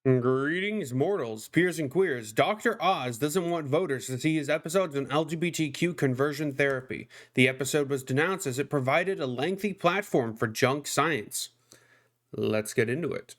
Greetings, mortals, peers, and queers. Dr. Oz doesn't want voters to see his episodes on LGBTQ conversion therapy. The episode was denounced as it provided a lengthy platform for junk science. Let's get into it.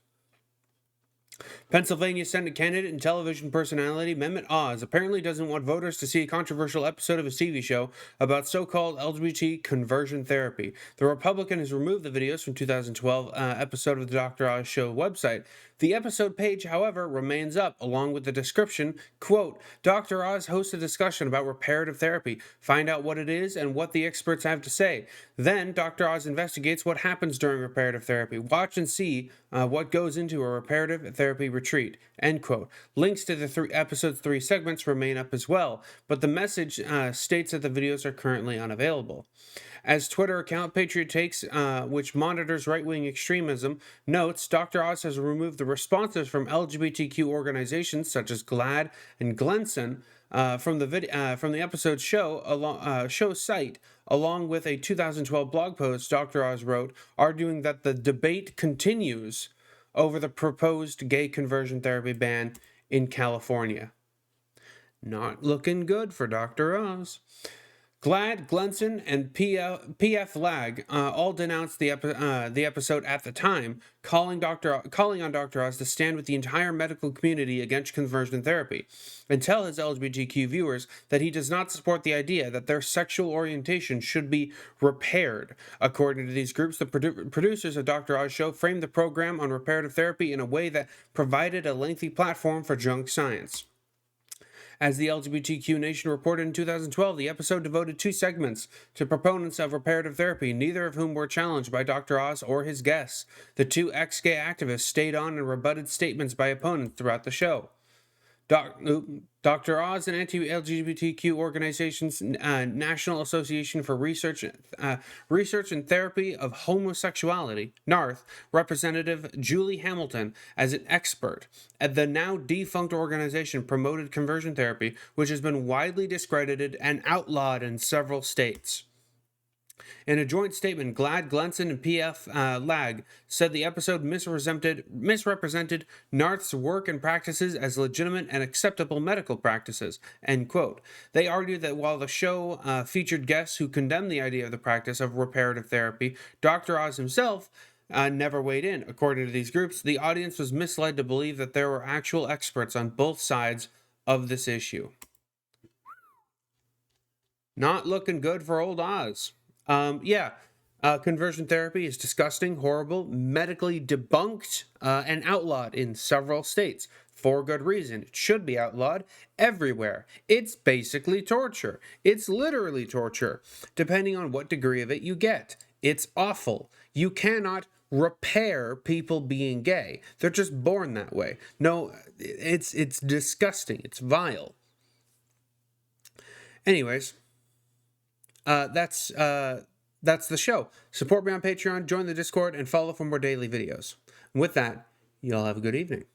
Pennsylvania Senate candidate and television personality Mehmet Oz apparently doesn't want voters to see a controversial episode of his TV show about so-called LGBT conversion therapy. The Republican has removed the videos from 2012 episode of the Dr. Oz Show website. The episode page, however, remains up, along with the description, quote, Dr. Oz hosts a discussion about reparative therapy. Find out what it is and what the experts have to say. Then, Dr. Oz investigates what happens during reparative therapy. Watch and see what goes into a reparative therapy retreat, end quote. Links to the episode's 3 segments remain up as well, but the message states that the videos are currently unavailable. As Twitter account Patriot Takes, which monitors right-wing extremism, notes, Dr. Oz has removed the responses from LGBTQ organizations such as GLAAD and Glenson from the episode's show site, along with a 2012 blog post Dr. Oz wrote, arguing that the debate continues over the proposed gay conversion therapy ban in California. Not looking good for Dr. Oz. GLAAD, Glenson, and PF Lag all denounced the episode at the time, calling on Dr. Oz to stand with the entire medical community against conversion therapy, and tell his LGBTQ viewers that he does not support the idea that their sexual orientation should be repaired. According to these groups, the producers of Dr. Oz Show framed the program on reparative therapy in a way that provided a lengthy platform for junk science. As the LGBTQ Nation reported in 2012, the episode devoted 2 segments to proponents of reparative therapy, neither of whom were challenged by Dr. Oz or his guests. The 2 ex-gay activists stayed on and rebutted statements by opponents throughout the show. Dr. Oz and anti-LGBTQ organizations, National Association for Research and Therapy of Homosexuality, NARTH, Representative Julie Hamilton, as an expert at the now defunct organization promoted conversion therapy, which has been widely discredited and outlawed in several states. In a joint statement, GLAAD, Glenson, and PF Lag said the episode misrepresented NARTH's work and practices as legitimate and acceptable medical practices, end quote. They argued that while the show featured guests who condemned the idea of the practice of reparative therapy, Dr. Oz himself never weighed in. According to these groups, the audience was misled to believe that there were actual experts on both sides of this issue. Not looking good for old Oz. Conversion therapy is disgusting, horrible, medically debunked, and outlawed in several states. For good reason. It should be outlawed everywhere. It's basically torture. It's literally torture, depending on what degree of it you get. It's awful. You cannot repair people being gay. They're just born that way. No, it's disgusting. It's vile. Anyways, that's the show. Support me on Patreon, join the Discord, and follow for more daily videos. And with that, you all have a good evening.